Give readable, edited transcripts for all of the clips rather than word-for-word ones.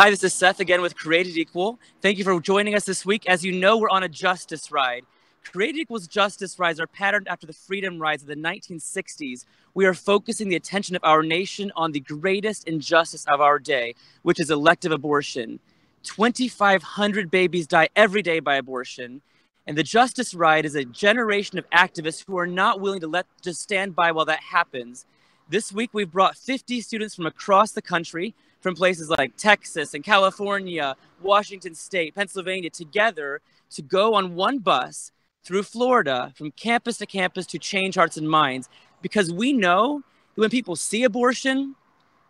Hi, this is Seth again with Created Equal. Thank you for joining us this week. As you know, we're on a justice ride. Created Equal's justice rides are patterned after the freedom rides of the 1960s. We are focusing the attention of our nation on the greatest injustice of our day, which is elective abortion. 2,500 babies die every day by abortion. And the Justice Ride is a generation of activists who are not willing to just stand by while that happens. This week, we've brought 50 students from across the country, from places like Texas and California, Washington State, Pennsylvania, together to go on one bus through Florida, from campus to campus, to change hearts and minds. Because we know that when people see abortion,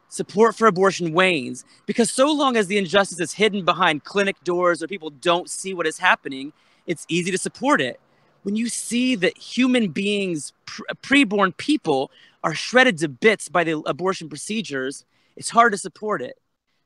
support for abortion wanes. Because so long as the injustice is hidden behind clinic doors or people don't see what is happening, it's easy to support it. When you see that human beings, preborn people, are shredded to bits by the abortion procedures, it's hard to support it.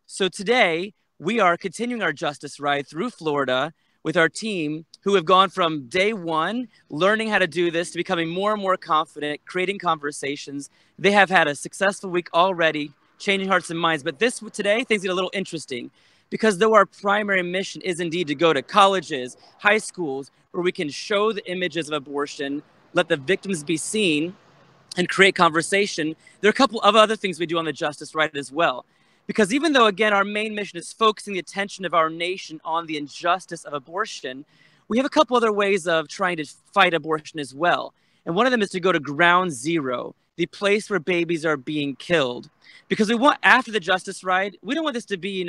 So today, we are continuing our justice ride through Florida with our team who have gone from day one, learning how to do this, to becoming more and more confident, creating conversations. They have had a successful week already, changing hearts and minds. But today, things get a little interesting. Because though our primary mission is indeed to go to colleges, high schools, where we can show the images of abortion, let the victims be seen, and create conversation, there are a couple of other things we do on the Justice Ride as well. Because even though, again, our main mission is focusing the attention of our nation on the injustice of abortion, we have a couple other ways of trying to fight abortion as well. And one of them is to go to ground zero, the place where babies are being killed. Because we want, after the Justice Ride, we don't want this to be,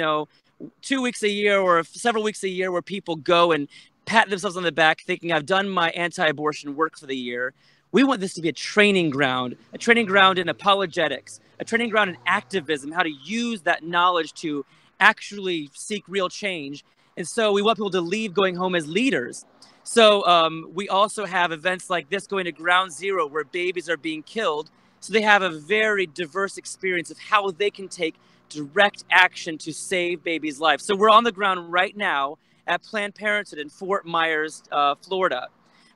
2 weeks a year or several weeks a year where people go and pat themselves on the back thinking, I've done my anti-abortion work for the year. We want this to be a training ground in apologetics, a training ground in activism, how to use that knowledge to actually seek real change. And so we want people to leave going home as leaders. So we also have events like this going to ground zero where babies are being killed. So they have a very diverse experience of how they can take direct action to save babies' lives. So we're on the ground right now at Planned Parenthood in Fort Myers, Florida.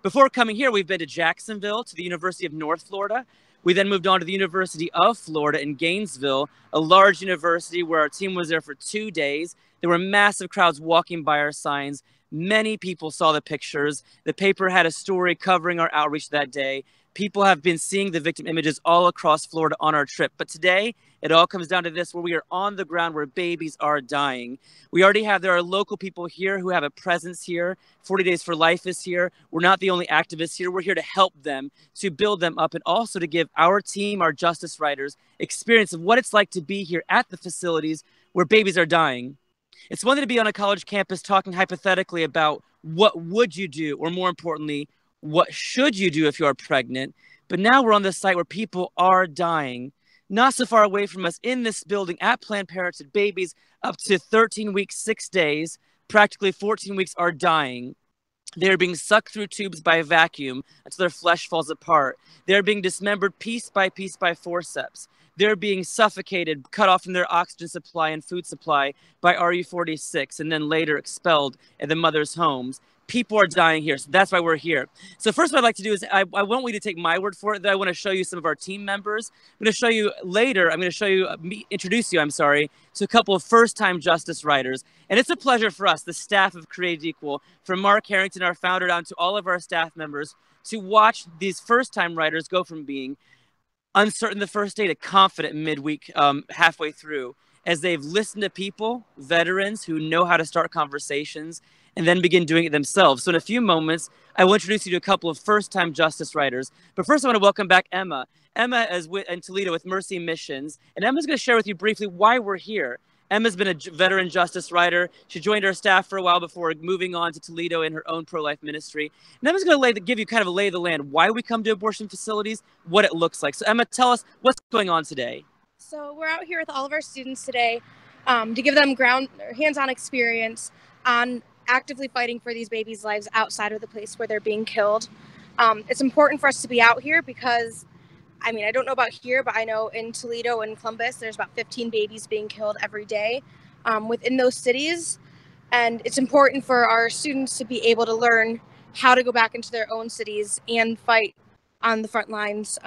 Before coming here, we've been to Jacksonville, to the University of North Florida. We then moved on to the University of Florida in Gainesville, a large university where our team was there for 2 days. There were massive crowds walking by our signs. Many people saw the pictures. The paper had a story covering our outreach that day. People have been seeing the victim images all across Florida on our trip. But today, it all comes down to this, where we are on the ground where babies are dying. There are local people here who have a presence here. 40 Days for Life is here. We're not the only activists here. We're here to help them, to build them up, and also to give our team, our justice riders, experience of what it's like to be here at the facilities where babies are dying. It's one thing to be on a college campus talking hypothetically about what would you do, or more importantly, what should you do if you are pregnant? But now we're on this site where people are dying. Not so far away from us in this building at Planned Parenthood, babies up to 13 weeks, 6 days, practically 14 weeks are dying. They're being sucked through tubes by a vacuum until their flesh falls apart. They're being dismembered piece by forceps. They're being suffocated, cut off from their oxygen supply and food supply by RU-46, and then later expelled at the mother's homes. People are dying here, so that's why we're here. So first what I'd like to do is, I want you to take my word for it, that I want to show you some of our team members. I'm going to show you later, introduce you to a couple of first-time justice writers. And it's a pleasure for us, the staff of Created Equal, from Mark Harrington, our founder, down to all of our staff members, to watch these first-time writers go from being uncertain the first day to confident midweek, halfway through, as they've listened to people, veterans who know how to start conversations, and then begin doing it themselves. So in a few moments, I will introduce you to a couple of first-time justice writers. But first, I want to welcome back Emma. Emma is in Toledo with Mercy Missions, and Emma's going to share with you briefly why we're here. Emma's been a veteran justice writer. She joined our staff for a while before moving on to Toledo in her own pro-life ministry. And Emma's going to give you kind of a lay of the land, why we come to abortion facilities, what it looks like. So Emma, tell us what's going on today. So we're out here with all of our students today to give them hands-on experience on actively fighting for these babies' lives outside of the place where they're being killed. It's important for us to be out here because, I don't know about here, but I know in Toledo and Columbus, there's about 15 babies being killed every day within those cities. And it's important for our students to be able to learn how to go back into their own cities and fight on the front lines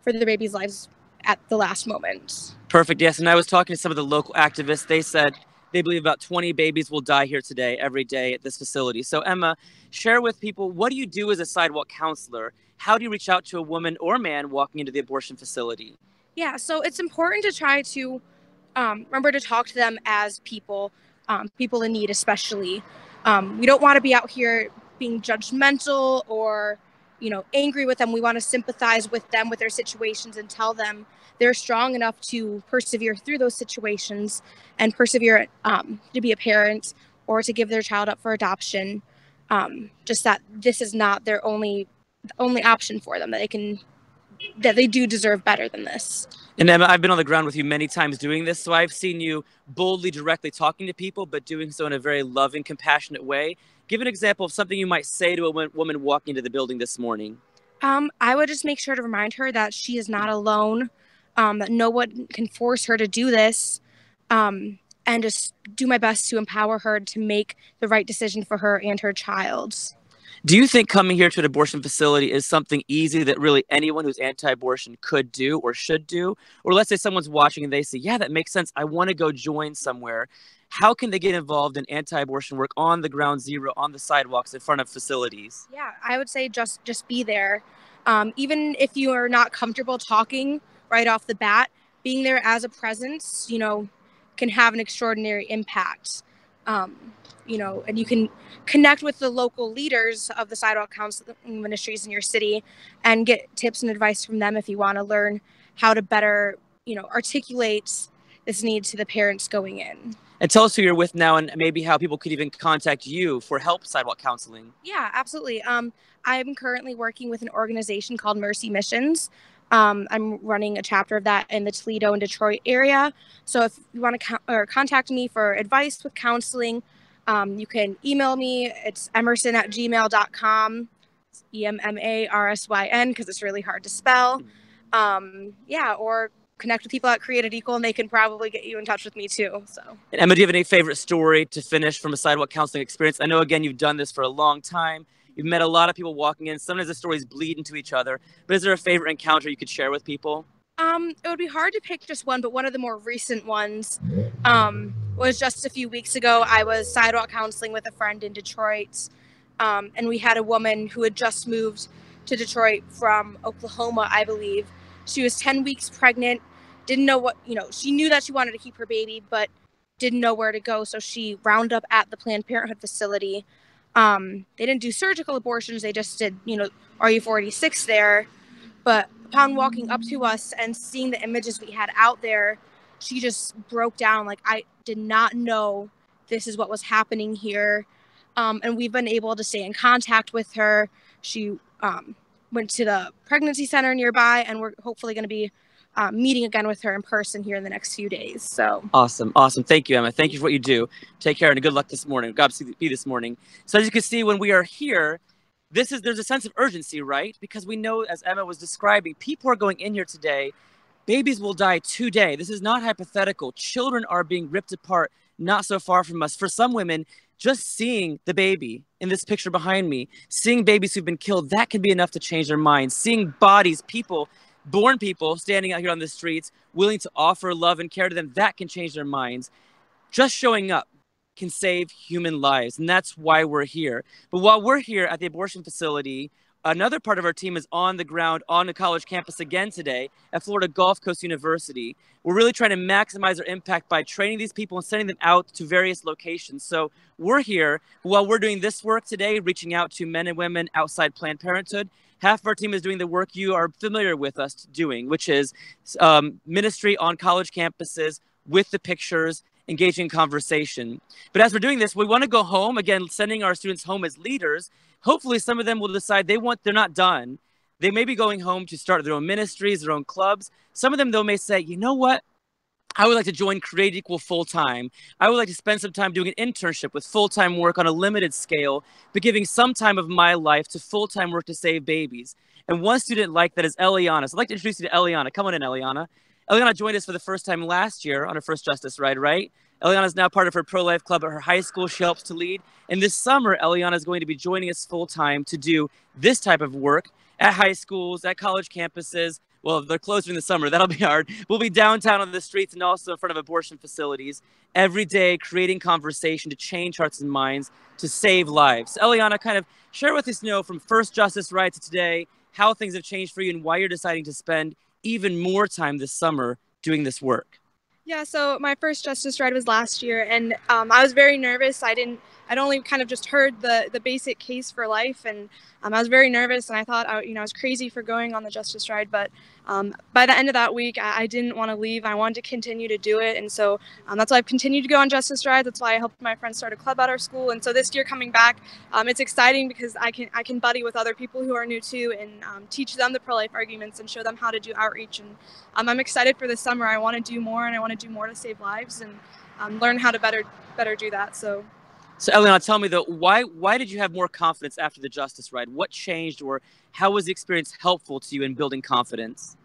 for their babies' lives at the last moment. Perfect. Yes. And I was talking to some of the local activists. They said They believe about 20 babies will die here today, every day at this facility. So Emma, share with people, what do you do as a sidewalk counselor? How do you reach out to a woman or man walking into the abortion facility? Yeah, so it's important to try to remember to talk to them as people, people in need especially. We don't want to be out here being judgmental or, angry with them. We want to sympathize with them, with their situations, and tell them they're strong enough to persevere through those situations and persevere to be a parent or to give their child up for adoption. Just that this is not their only option for them, that they do deserve better than this. And Emma, I've been on the ground with you many times doing this, so I've seen you boldly, directly talking to people, but doing so in a very loving, compassionate way. Give an example of something you might say to a woman walking into the building this morning. I would just make sure to remind her that she is not alone, that no one can force her to do this, and just do my best to empower her to make the right decision for her and her child. Do you think coming here to an abortion facility is something easy that really anyone who's anti-abortion could do or should do? Or let's say someone's watching and they say, yeah, that makes sense. I want to go join somewhere. How can they get involved in anti-abortion work on the ground zero, on the sidewalks in front of facilities? Yeah, I would say just be there. Even if you are not comfortable talking right off the bat, being there as a presence, can have an extraordinary impact. And you can connect with the local leaders of the sidewalk counseling ministries in your city and get tips and advice from them if you want to learn how to better, articulate this need to the parents going in. And tell us who you're with now and maybe how people could even contact you for help sidewalk counseling. Yeah, absolutely. I'm currently working with an organization called Mercy Missions. I'm running a chapter of that in the Toledo and Detroit area. So if you want to contact me for advice with counseling, you can email me. It's emerson@gmail.com. It's EMMARSYN because it's really hard to spell. Or connect with people at Created Equal and they can probably get you in touch with me too. So. And Emma, do you have any favorite story to finish from a sidewalk counseling experience? I know, again, you've done this for a long time. You've met a lot of people walking in. Sometimes the stories bleed into each other. But is there a favorite encounter you could share with people? It would be hard to pick just one, but one of the more recent ones was just a few weeks ago. I was sidewalk counseling with a friend in Detroit, and we had a woman who had just moved to Detroit from Oklahoma, I believe. She was 10 weeks pregnant, didn't know what, she knew that she wanted to keep her baby, but didn't know where to go. So she rounded up at the Planned Parenthood facility. They didn't do surgical abortions. They just did, RU46 there. But upon walking up to us and seeing the images we had out there, she just broke down. Like, I did not know this is what was happening here. And we've been able to stay in contact with her. She went to the pregnancy center nearby, and we're hopefully going to be meeting again with her in person here in the next few days. So awesome. Thank you, Emma. Thank you for what you do. Take care and good luck this morning. God be this morning. So as you can see, when we are here, there's a sense of urgency, right? Because we know, as Emma was describing, people are going in here today. Babies will die today. This is not hypothetical. Children are being ripped apart not so far from us. For some women, just seeing the baby in this picture behind me, seeing babies who've been killed, that can be enough to change their minds. Seeing bodies, born people standing out here on the streets, willing to offer love and care to them, that can change their minds. Just showing up can save human lives, and that's why we're here. But while we're here at the abortion facility, another part of our team is on the ground on the college campus again today at Florida Gulf Coast University. We're really trying to maximize our impact by training these people and sending them out to various locations. So we're here while we're doing this work today, reaching out to men and women outside Planned Parenthood. Half of our team is doing the work you are familiar with us doing, which is ministry on college campuses with the pictures, engaging in conversation. But as we're doing this, we want to go home, again, sending our students home as leaders. Hopefully some of them will decide they're not done. They may be going home to start their own ministries, their own clubs. Some of them, though, may say, you know what? I would like to join Create Equal full-time. I would like to spend some time doing an internship with full-time work on a limited scale, but giving some time of my life to full-time work to save babies. And one student like that is Eliana. So I'd like to introduce you to Eliana. Come on in, Eliana. Eliana joined us for the first time last year on her first Justice Ride, right? Eliana is now part of her pro-life club at her high school she helps to lead. And this summer, Eliana is going to be joining us full-time to do this type of work at high schools, at college campuses, Well, if they're closed during the summer, that'll be hard. We'll be downtown on the streets and also in front of abortion facilities every day, creating conversation to change hearts and minds, to save lives. Eliana, kind of share with us, from first Justice Ride to today, how things have changed for you and why you're deciding to spend even more time this summer doing this work. Yeah, so my first Justice Ride was last year, and I was very nervous. I'd only kind of just heard the basic case for life, and I was very nervous, and I thought, I was crazy for going on the Justice Ride, but by the end of that week, I didn't want to leave. I wanted to continue to do it, and so that's why I've continued to go on Justice Rides. That's why I helped my friends start a club at our school, and so this year coming back, it's exciting because I can buddy with other people who are new too, and teach them the pro-life arguments and show them how to do outreach. And I'm excited for this summer. I want to do more, and I want to do more to save lives and learn how to better do that. So Eliana, tell me though, why did you have more confidence after the Justice Ride? What changed, or how was the experience helpful to you in building confidence?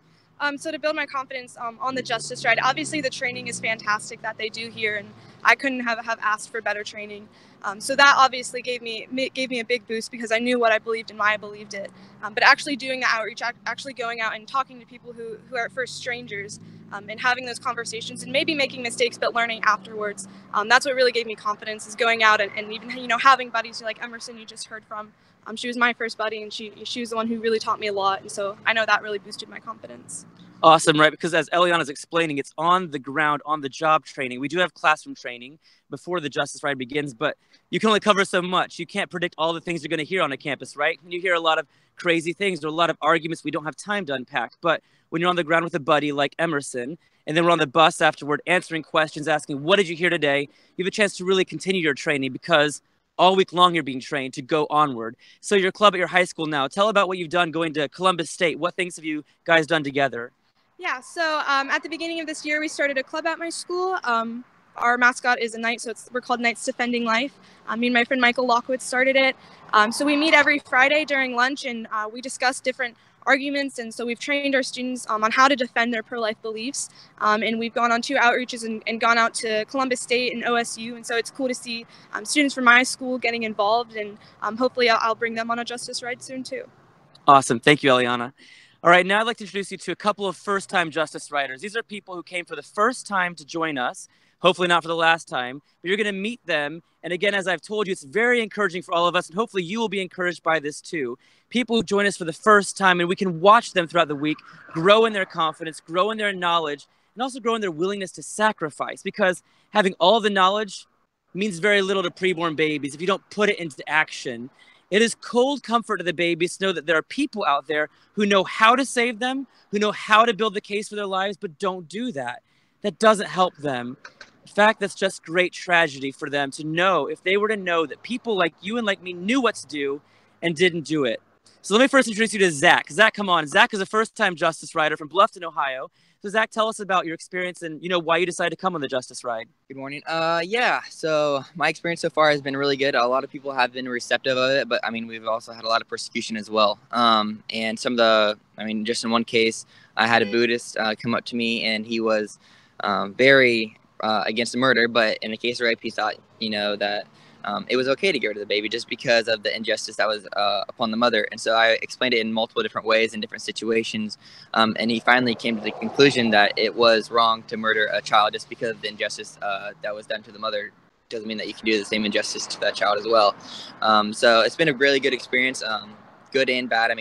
So to build my confidence on the Justice Ride, obviously the training is fantastic that they do here, and I couldn't have asked for better training. So that obviously gave me a big boost because I knew what I believed and why I believed it. But actually doing the outreach, actually going out and talking to people who are at first strangers, and having those conversations and maybe making mistakes but learning afterwards, that's what really gave me confidence, is going out and even having buddies like Emerson you just heard from. She was my first buddy, and she was the one who really taught me a lot, and so I know that really boosted my confidence. Awesome, right? Because as Eliana's explaining, it's on the ground, on the job training. We do have classroom training before the Justice Ride begins, but you can only cover so much. You can't predict all the things you're going to hear on a campus, right? And you hear a lot of crazy things or a lot of arguments we don't have time to unpack. But when you're on the ground with a buddy like Emerson, and then we're on the bus afterward answering questions, asking, what did you hear today? You have a chance to really continue your training because all week long you're being trained to go onward. So your club at your high school now, tell about what you've done going to Columbus State. What things have you guys done together? Yeah, so at the beginning of this year, we started a club at my school. Our mascot is a knight, so we're called Knights Defending Life. Me and my friend Michael Lockwood started it. So we meet every Friday during lunch, and we discuss different arguments, and so we've trained our students on how to defend their pro-life beliefs, and we've gone on 2 outreaches and gone out to Columbus State and OSU, and so it's cool to see students from my school getting involved, and hopefully I'll bring them on a Justice Ride soon too. Awesome. Thank you, Eliana. All right, now I'd like to introduce you to a couple of first-time Justice Riders. These are people who came for the first time to join us, hopefully not for the last time, but you're going to meet them. And again, as I've told you, it's very encouraging for all of us, and hopefully you will be encouraged by this too. People who join us for the first time, and we can watch them throughout the week grow in their confidence, grow in their knowledge, and also grow in their willingness to sacrifice, because having all the knowledge means very little to preborn babies if you don't put it into action. It is cold comfort to the babies to know that there are people out there who know how to save them, who know how to build the case for their lives, but don't do that. That doesn't help them. In fact, that's just great tragedy for them to know, if they were to know that people like you and like me knew what to do and didn't do it. So let me first introduce you to Zach. Zach, come on. Zach is a first-time Justice Rider from Bluffton, Ohio. So Zach, tell us about your experience and why you decided to come on the Justice Ride. Good morning. Yeah, so my experience so far has been really good. A lot of people have been receptive of it, but I mean, we've also had a lot of persecution as well. And some of just in one case, I had a Buddhist come up to me, and he was very against the murder, but in the case of rape, he thought, that it was okay to get rid of the baby just because of the injustice that was upon the mother. And so I explained it in multiple different ways in different situations. And he finally came to the conclusion that it was wrong to murder a child just because of the injustice that was done to the mother. Doesn't mean that you can do the same injustice to that child as well. So it's been a really good experience, good and bad.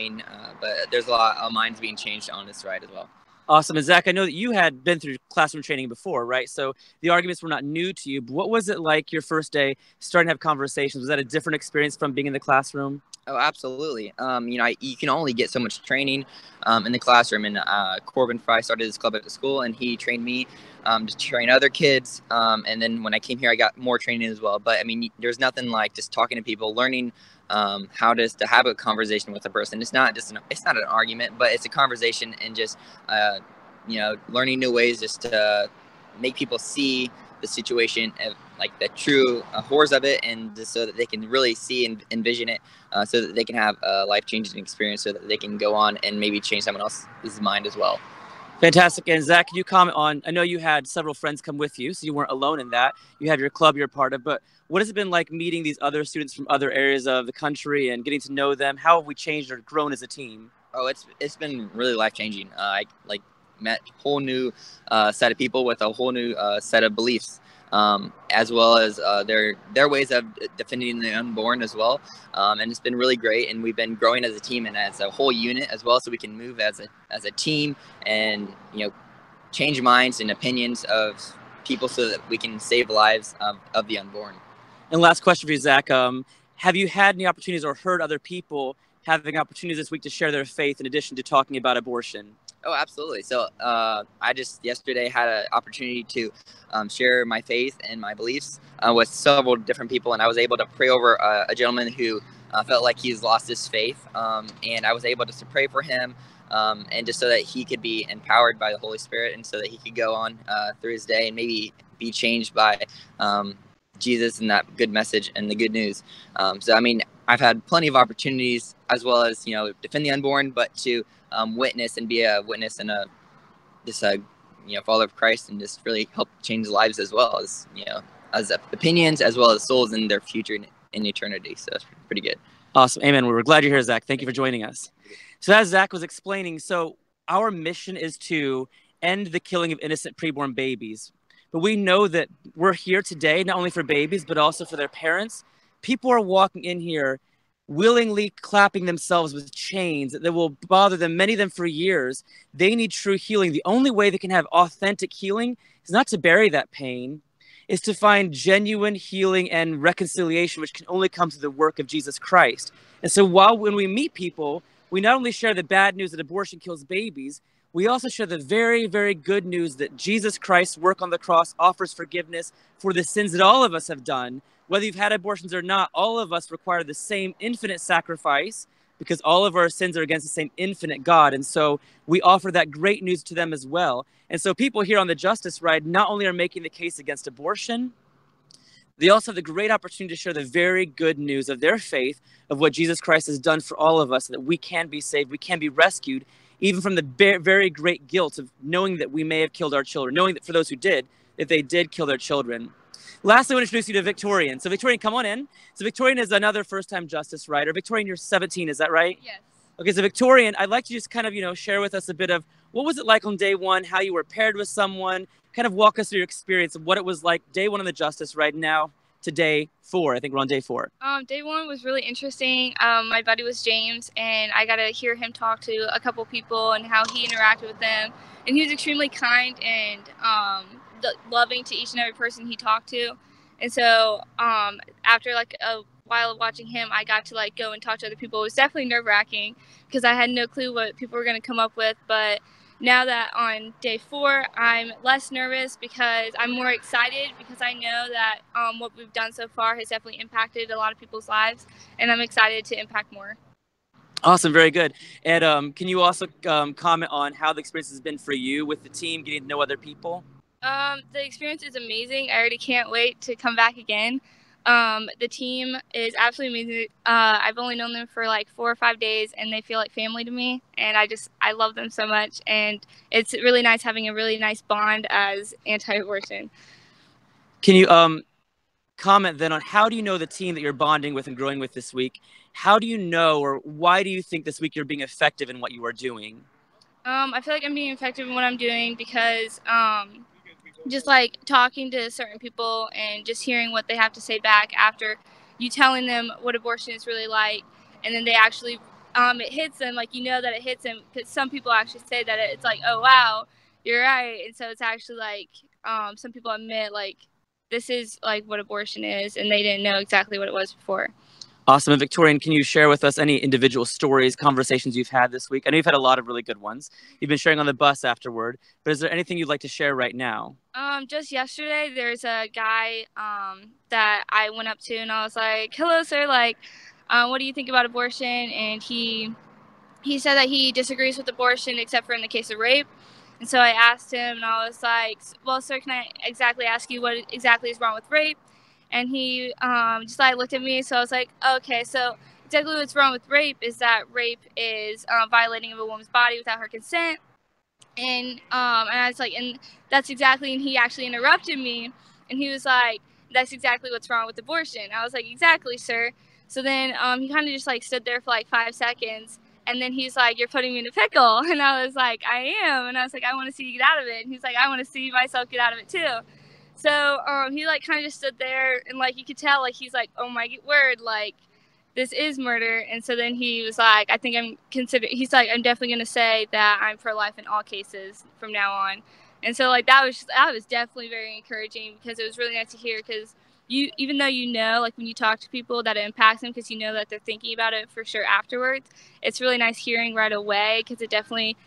But there's a lot of minds being changed on this ride as well. Awesome. And Zach, I know that you had been through classroom training before, right? So the arguments were not new to you, but what was it like your first day starting to have conversations? Was that a different experience from being in the classroom? Oh, absolutely. You can only get so much training in the classroom. And Corbin Fry started this club at the school, and he trained me to train other kids. And then when I came here, I got more training as well. But there's nothing like just talking to people, learning how to have a conversation with a person. It's not an argument, but it's a conversation, and just learning new ways just to make people see the situation, like the true horrors of it, and just so that they can really see and envision it, so that they can have a life-changing experience, so that they can go on and maybe change someone else's mind as well. Fantastic. And Zach, can you comment on, I know you had several friends come with you, so you weren't alone in that. You had your club you're a part of, but what has it been like meeting these other students from other areas of the country and getting to know them? How have we changed or grown as a team? Oh, it's been really life-changing. I met a whole new set of people with a whole new set of beliefs, as well as their ways of defending the unborn as well. And it's been really great, and we've been growing as a team and as a whole unit as well, so we can move as a team and change minds and opinions of people so that we can save lives of the unborn. And last question for you, Zach. Have you had any opportunities or heard other people having opportunities this week to share their faith in addition to talking about abortion? Oh, absolutely. So I just yesterday had an opportunity to share my faith and my beliefs with several different people, and I was able to pray over a gentleman who felt like he's lost his faith, and I was able to pray for him, and just so that he could be empowered by the Holy Spirit, and so that he could go on through his day and maybe be changed by Jesus and that good message and the good news. So I mean, I've had plenty of opportunities, as well as defend the unborn, but to witness and be a witness and follower of Christ, and just really help change lives, as well as as opinions, as well as souls in their future in eternity. So it's pretty good. Awesome. Amen. We're glad you're here, Zach. Thank you for joining us. So as Zach was explaining, so our mission is to end the killing of innocent preborn babies. But we know that we're here today, not only for babies, but also for their parents. People are walking in here willingly clapping themselves with chains that will bother them, many of them for years. They need true healing. The only way they can have authentic healing is not to bury that pain, is to find genuine healing and reconciliation, which can only come through the work of Jesus Christ. And so when we meet people, we not only share the bad news that abortion kills babies, we also share the very, very good news that Jesus Christ's work on the cross offers forgiveness for the sins that all of us have done. Whether you've had abortions or not, all of us require the same infinite sacrifice, because all of our sins are against the same infinite God. And so we offer that great news to them as well. And so people here on the Justice Ride not only are making the case against abortion, they also have the great opportunity to share the very good news of their faith, of what Jesus Christ has done for all of us, that we can be saved, we can be rescued, even from the very great guilt of knowing that we may have killed our children, knowing that for those who did, that they did kill their children. Lastly, I want to introduce you to Victorian. So Victorian, come on in. So Victorian is another first-time Justice Rider. Victorian, you're 17, is that right? Yes. Okay, so Victorian, I'd like to just kind of, share with us a bit of what was it like on day one, how you were paired with someone, kind of walk us through your experience of what it was like day one on the Justice Ride now to day 4. I think we're on day 4. Day 1 was really interesting. My buddy was James, and I got to hear him talk to a couple people and how he interacted with them. And he was extremely kind and loving to each and every person he talked to. And so after like a while of watching him, I got to go and talk to other people. It was definitely nerve-wracking because I had no clue what people were going to come up with. But now that on day 4, I'm less nervous because I'm more excited, because I know that what we've done so far has definitely impacted a lot of people's lives, and I'm excited to impact more. Awesome, very good. And can you also comment on how the experience has been for you with the team, getting to know other people? The experience is amazing. I already can't wait to come back again. The team is absolutely amazing. I've only known them for 4 or 5 days, and they feel like family to me, and I love them so much, and it's really nice having a really nice bond as anti-abortion. Can you comment then on how do you know the team that you're bonding with and growing with this week? How do you know, or why do you think this week you're being effective in what you are doing? I feel like I'm being effective in what I'm doing because just talking to certain people and just hearing what they have to say back after you telling them what abortion is really like, and then they actually it hits them, that it hits them, because some people actually say that it's oh wow, you're right. And so it's actually some people admit this is what abortion is, and they didn't know exactly what it was before. Awesome. And Victorian, can you share with us any individual stories, conversations you've had this week? I know you've had a lot of really good ones. You've been sharing on the bus afterward, but is there anything you'd like to share right now? Just yesterday, there's a guy that I went up to, and I was like, "Hello, sir. What do you think about abortion?" And he said that he disagrees with abortion except for in the case of rape. And so I asked him, and I was like, "Well, sir, can I exactly ask you what exactly is wrong with rape?" And he just looked at me. So I was like, "Okay, so exactly what's wrong with rape is that rape is violating of a woman's body without her consent." And I was like, and that's exactly, and he actually interrupted me, and he was like, "That's exactly what's wrong with abortion." I was like, "Exactly, sir." So then he kind of just stood there for 5 seconds, And then he's like, "You're putting me in a pickle." And I was like, "I am." And I was like, "I want to see you get out of it." And he's like, "I want to see myself get out of it too." So he like kind of just stood there, and like you could tell, like he's like, "Oh my word, like this is murder." And so then he was like, "I think he's like, I'm definitely going to say that I'm pro-life in all cases from now on." And so like that was definitely very encouraging, because it was really nice to hear, because even though like when you talk to people that it impacts them, because that they're thinking about it for sure afterwards, it's really nice hearing right away, because it definitely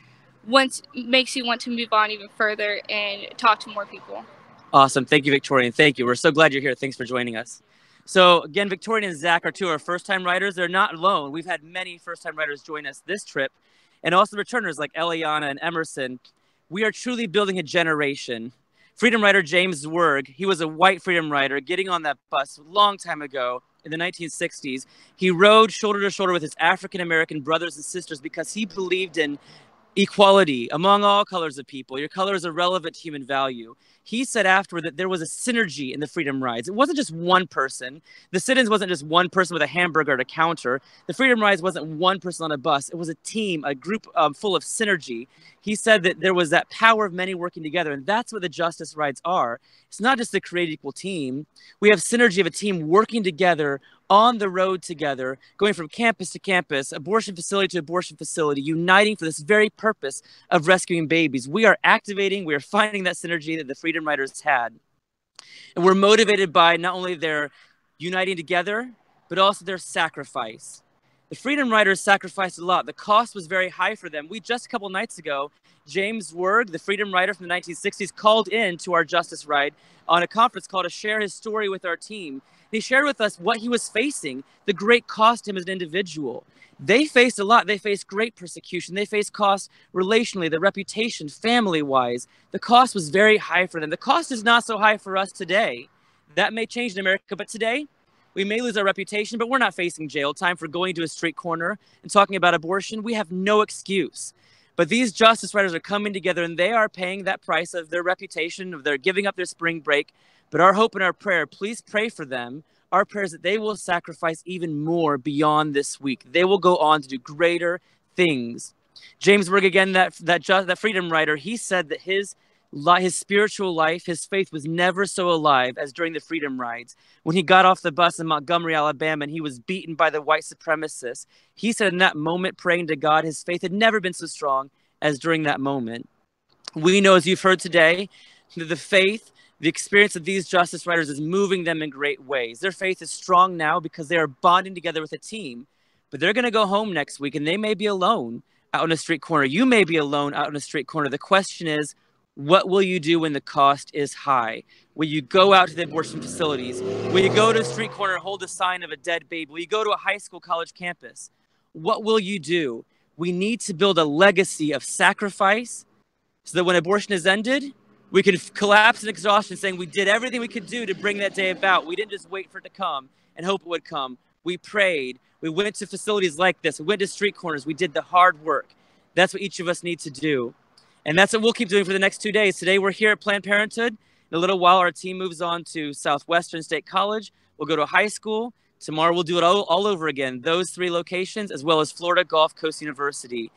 makes you want to move on even further and talk to more people. Awesome. Thank you, Victoria, and thank you. We're so glad you're here. Thanks for joining us. So again, Victoria and Zach are two of our first-time writers. They're not alone. We've had many first-time writers join us this trip, and also returners like Eliana and Emerson. We are truly building a generation. Freedom writer James Werg, he was a white freedom writer getting on that bus a long time ago in the 1960s. He rode shoulder to shoulder with his African-American brothers and sisters because he believed in equality among all colors of people. Your color is a relevant human value. He said afterward that there was a synergy in the freedom rides. It wasn't just one person. The sit-ins wasn't just one person with a hamburger at a counter. The freedom rides wasn't one person on a bus. It was a team, a group full of synergy. He said that there was that power of many working together, and that's what the justice rides are. It's not just the create equal team. We have synergy of a team working together on the road together, going from campus to campus, abortion facility to abortion facility, uniting for this very purpose of rescuing babies. We are activating, we are finding that synergy that the Freedom Riders had. And we're motivated by not only their uniting together, but also their sacrifice. The Freedom Riders sacrificed a lot. The cost was very high for them. Just a couple nights ago, James Werg, the Freedom Rider from the 1960s, called in to our Justice Ride on a conference call to share his story with our team. He shared with us what he was facing, the great cost to him as an individual. They faced a lot. They faced great persecution. They faced costs relationally, the reputation, family-wise. The cost was very high for them. The cost is not so high for us today. That may change in America, but today, we may lose our reputation, but we're not facing jail time for going to a street corner and talking about abortion. We have no excuse. But these justice writers are coming together, and they are paying that price of their reputation, of their giving up their spring break. But our hope and our prayer, please pray for them. Our prayer is that they will sacrifice even more beyond this week. They will go on to do greater things. James Werg, again, that freedom writer, he said that his spiritual life, his faith was never so alive as during the freedom rides. When he got off the bus in Montgomery, Alabama, and he was beaten by the white supremacists, he said in that moment, praying to God, his faith had never been so strong as during that moment. We know, as you've heard today, that the faith, the experience of these justice writers is moving them in great ways. Their faith is strong now because they are bonding together with a team, but they're going to go home next week, and they may be alone out in a street corner. You may be alone out in a street corner. The question is, what will you do when the cost is high? Will you go out to the abortion facilities? Will you go to a street corner and hold a sign of a dead baby? Will you go to a high school, college campus? What will you do? We need to build a legacy of sacrifice so that when abortion is ended, we can collapse in exhaustion saying we did everything we could do to bring that day about. We didn't just wait for it to come and hope it would come. We prayed. We went to facilities like this. We went to street corners. We did the hard work. That's what each of us need to do. And that's what we'll keep doing for the next 2 days. Today, we're here at Planned Parenthood. In a little while, our team moves on to Southwestern State College. We'll go to a high school. Tomorrow, we'll do it all over again. Those 3 locations, as well as Florida Gulf Coast University.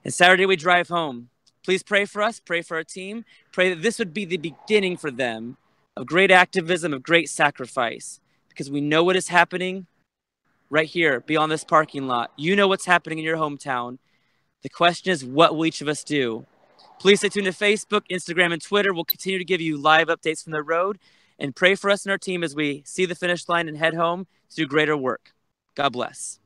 And Saturday, we drive home. Please pray for us. Pray for our team. Pray that this would be the beginning for them of great activism, of great sacrifice. Because we know what is happening right here, beyond this parking lot. You know what's happening in your hometown. The question is, what will each of us do? Please stay tuned to Facebook, Instagram, and Twitter. We'll continue to give you live updates from the road, and pray for us and our team as we see the finish line and head home to do greater work. God bless.